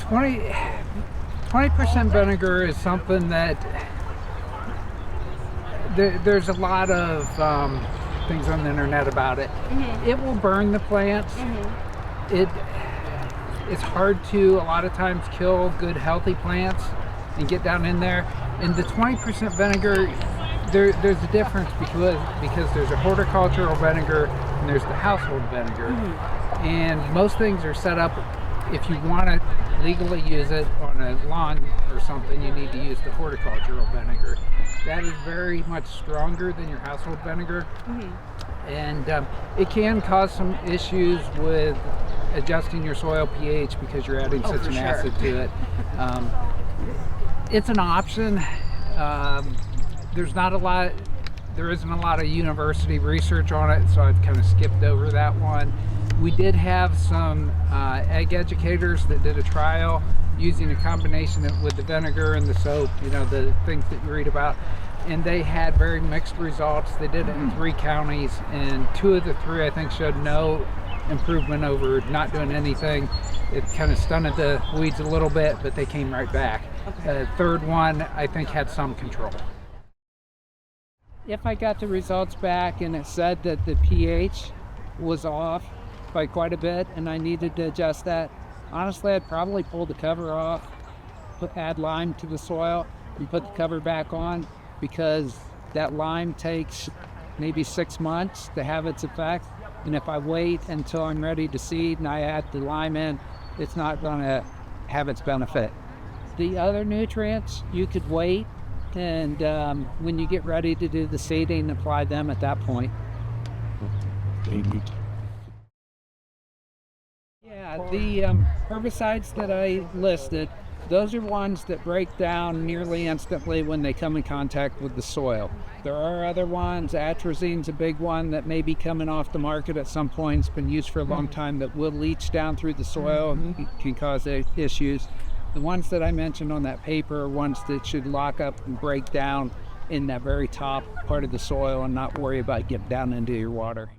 20% vinegar is something that there's a lot of things on the internet about it. Mm-hmm. It will burn the plants. Mm-hmm. It's hard to a lot of times kill good healthy plants and get down in there. And the 20% vinegar, there's a difference because there's a horticultural vinegar and there's the household vinegar. Mm-hmm. And most things are set up, if you want to legally use it on a lawn or something, you need to use the horticultural vinegar. That is very much stronger than your household vinegar. Mm-hmm. And it can cause some issues with adjusting your soil pH because you're adding such an acid to it. It's an option. There isn't a lot of university research on it, so I've kind of skipped over that one. We did have some egg educators that did a trial using a combination with the vinegar and the soap, the things that you read about, and they had very mixed results. They did it in 3 counties, and 2 of the 3 I think showed no improvement over not doing anything. It kind of stunted the weeds a little bit, but they came right back. Okay. The 3rd one I think had some control. If I got the results back and it said that the pH was off by quite a bit and I needed to adjust that, honestly I'd probably pull the cover off, add lime to the soil and put the cover back on, because that lime takes maybe 6 months to have its effect, and if I wait until I'm ready to seed and I add the lime in, it's not going to have its benefit. The other nutrients you could wait, and when you get ready to do the seeding, apply them at that point. Yeah, the herbicides that I listed, those are ones that break down nearly instantly when they come in contact with the soil. There are other ones. Atrazine's a big one that may be coming off the market at some point. It's been used for a long time, that will leach down through the soil and can cause issues. The ones that I mentioned on that paper are ones that should lock up and break down in that very top part of the soil and not worry about getting down into your water.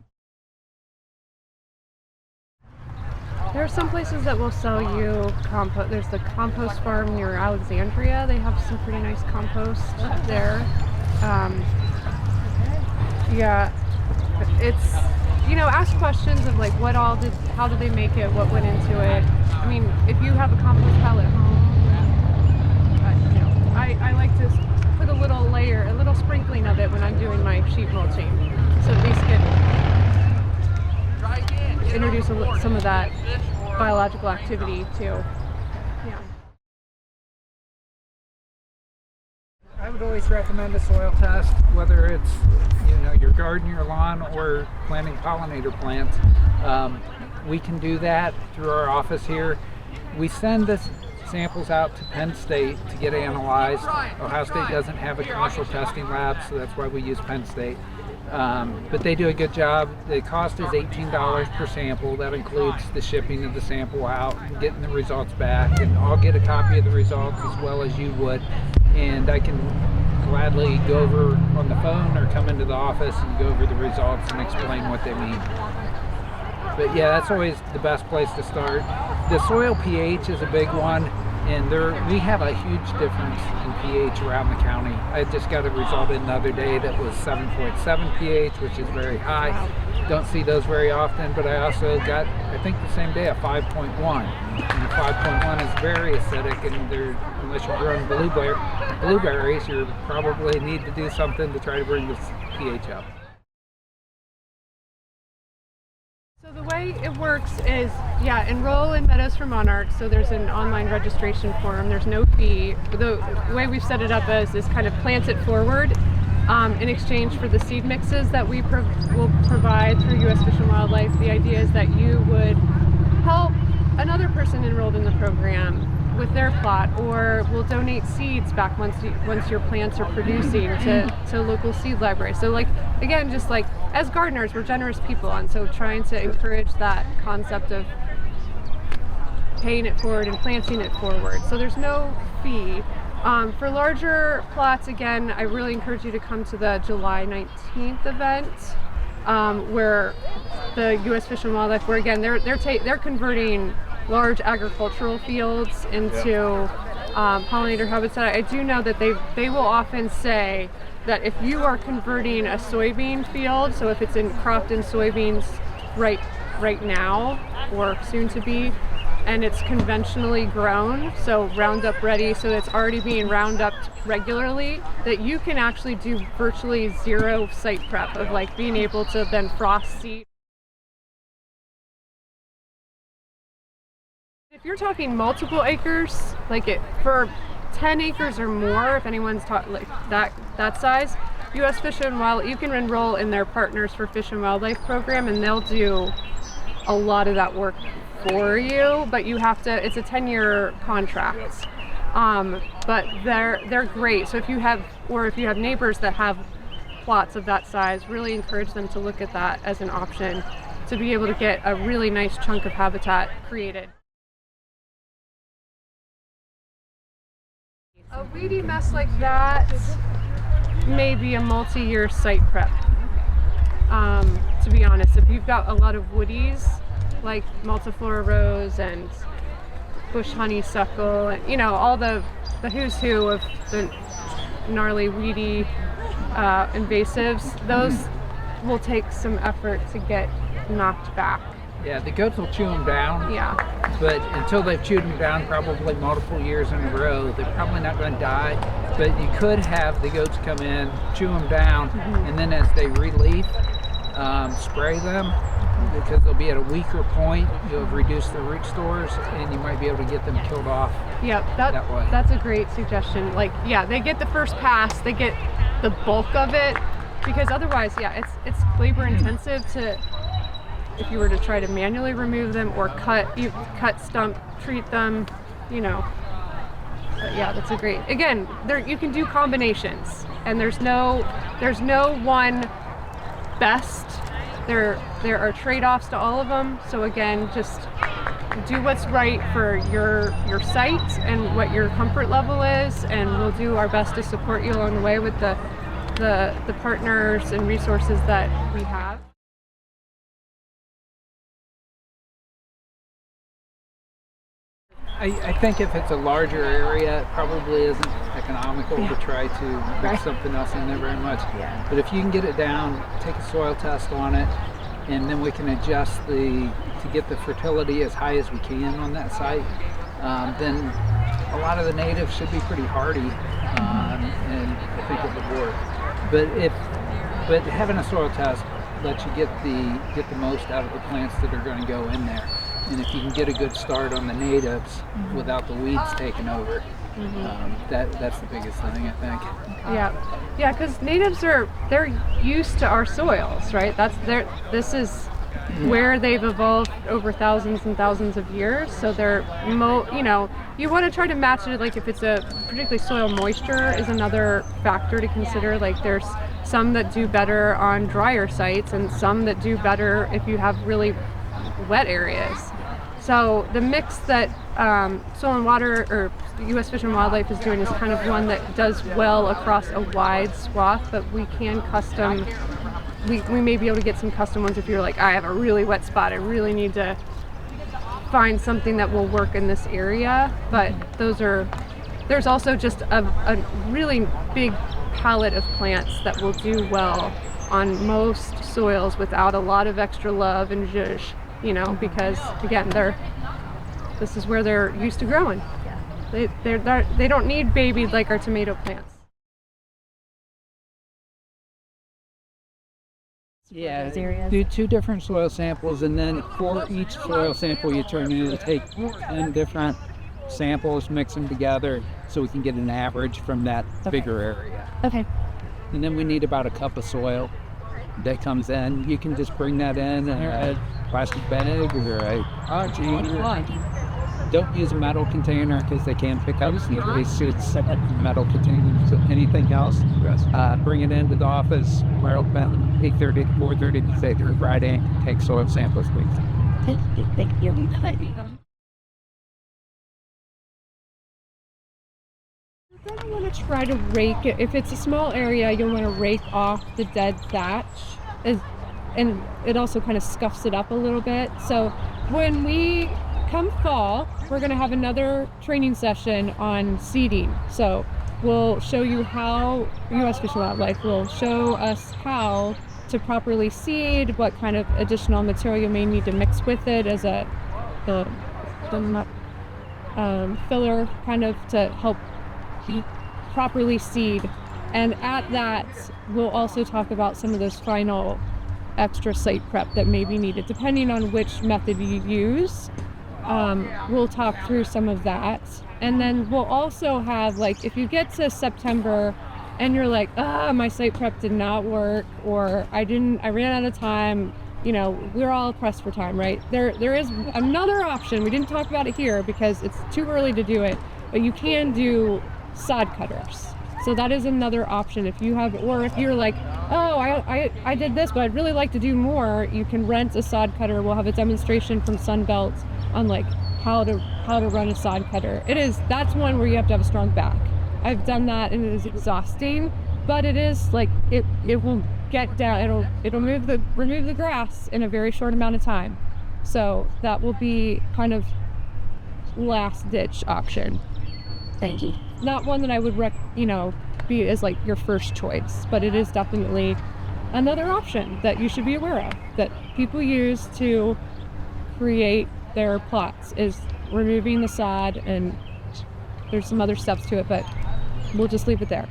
There are some places that will sell you compost. There's the compost farm near Alexandria. They have some pretty nice compost there. Yeah, it's, ask questions of like how did they make it, what went into it. I mean, if you have a compost pile at home, I like to put a little sprinkling of it when I'm doing my sheet mulching, so at least introduce some of that biological activity too. Yeah. I would always recommend a soil test, whether it's your garden, your lawn, or planting pollinator plants. We can do that through our office here. We send the samples out to Penn State to get analyzed. Ohio State doesn't have a commercial testing lab, so that's why we use Penn State. But they do a good job. The cost is $18 per sample. That includes the shipping of the sample out and getting the results back. And I'll get a copy of the results as well as you would. And I can gladly go over on the phone or come into the office and go over the results and explain what they mean. But yeah, that's always the best place to start. The soil pH is a big one, and we have a huge difference in pH around the county. I just got a result in the other day that was 7.7 pH, which is very high. Don't see those very often, but I also got, I think the same day, a 5.1. And the 5.1 is very acidic, and unless you're growing blueberries, you probably need to do something to try to bring the pH up. So the way it works is, enroll in Meadows for Monarchs. So there's an online registration form. There's no fee. The way we've set it up is kind of plant it forward in exchange for the seed mixes that we will provide through U.S. Fish and Wildlife. The idea is that you would help another person enrolled in the program with their plot, or we'll donate seeds back once your plants are producing to local seed libraries. So again, just like as gardeners, we're generous people, and so trying to encourage that concept of paying it forward and planting it forward. So there's no fee. For larger plots, again, I really encourage you to come to the July 19th event, where the U.S. Fish and Wildlife, where again they're converting large agricultural fields into pollinator habitat. I do know that they will often say that if you are converting a soybean field, so if it's cropped in soybeans right now or soon to be, and it's conventionally grown, so Roundup ready, so it's already being Rounduped regularly, that you can actually do virtually zero site prep of like being able to then frost seed. If you're talking multiple acres, like for 10 acres or more, if anyone's like that size, U.S. Fish and Wildlife, you can enroll in their Partners for Fish and Wildlife program, and they'll do a lot of that work for you. But you have to. It's a 10-year contract. But they're great. So if you have neighbors that have plots of that size, really encourage them to look at that as an option to be able to get a really nice chunk of habitat created. A weedy mess like that may be a multi-year site prep. To be honest, if you've got a lot of woodies like multiflora rose and bush honeysuckle, and all the who's who of the gnarly weedy invasives, those will take some effort to get knocked back. Yeah, the goats will chew them down. Yeah. But until they've chewed them down probably multiple years in a row, they're probably not going to die. But you could have the goats come in, chew them down, and then as they relief, spray them, because they'll be at a weaker point. You'll have reduced the root stores, and you might be able to get them killed off. Yep, that way. That's a great suggestion. Like, yeah, they get the first pass, they get the bulk of it, because otherwise, yeah, it's labor intensive if you were to try to manually remove them or cut, stump, treat them, But yeah, that's a great. Again, you can do combinations, and there's no one best. There are trade-offs to all of them. So again, just do what's right for your site and what your comfort level is, and we'll do our best to support you along the way with the partners and resources that we have. I think if it's a larger area, it probably isn't economical to try to mix something else in there very much. Yeah. But if you can get it down, take a soil test on it, and then we can adjust to get the fertility as high as we can on that site, then a lot of the natives should be pretty hardy, and I think it would work. But having a soil test lets you get the most out of the plants that are going to go in there. And if you can get a good start on the natives without the weeds taking over, that's the biggest thing, I think. Yeah, because natives they're used to our soils, right? This is where they've evolved over thousands and thousands of years. So they're you want to try to match it. Like if it's particularly soil moisture is another factor to consider. Like there's some that do better on drier sites, and some that do better if you have really wet areas. So the mix that Soil and Water or U.S. Fish and Wildlife is doing is kind of one that does well across a wide swath, but we can custom. We may be able to get some custom ones if you're like, I have a really wet spot, I really need to find something that will work in this area. But there's also just a really big palette of plants that will do well on most soils without a lot of extra love and zhuzh. Because again, this is where they're used to growing. Yeah. They don't need babied like our tomato plants. Yeah, do 2 different soil samples, and then for each soil sample you turn in, take 10 different samples, mix them together so we can get an average from that bigger area. Okay. And then we need about a cup of soil that comes in. You can just bring that in a plastic bag or a container. Don't use a metal container because they can pick up. They should set metal containers. So anything else, bring it into the office. We're open 8:30 to 4:30 Tuesday through Friday. Take soil samples, please. Thank you. You're going to want to try to rake it. If it's a small area, you'll want to rake off the dead thatch, and it also kind of scuffs it up a little bit. So when we come fall, we're going to have another training session on seeding. So we'll show you how, U.S. Fish and Wildlife will show us how to properly seed, what kind of additional material you may need to mix with it as a filler kind of to help properly seed. And at that, we'll also talk about some of those final extra site prep that may be needed, depending on which method you use. We'll talk through some of that. And then we'll also have, like, if you get to September and you're like, my site prep did not work, or I ran out of time, you know, we're all pressed for time, right? There is another option. We didn't talk about it here because it's too early to do it, but you can do sod cutters. So that is another option if you have, or if you're like, I did this, but I'd really like to do more, you can rent a sod cutter. We'll have a demonstration from Sunbelt on like how to run a sod cutter. That's one where you have to have a strong back. I've done that and it is exhausting, but it is like, it will get down, it'll remove the grass in a very short amount of time. So that will be kind of last ditch option. Thank you. Not one that I would be as like your first choice, but it is definitely another option that you should be aware of, that people use to create their plots, is removing the sod, and there's some other steps to it, but we'll just leave it there.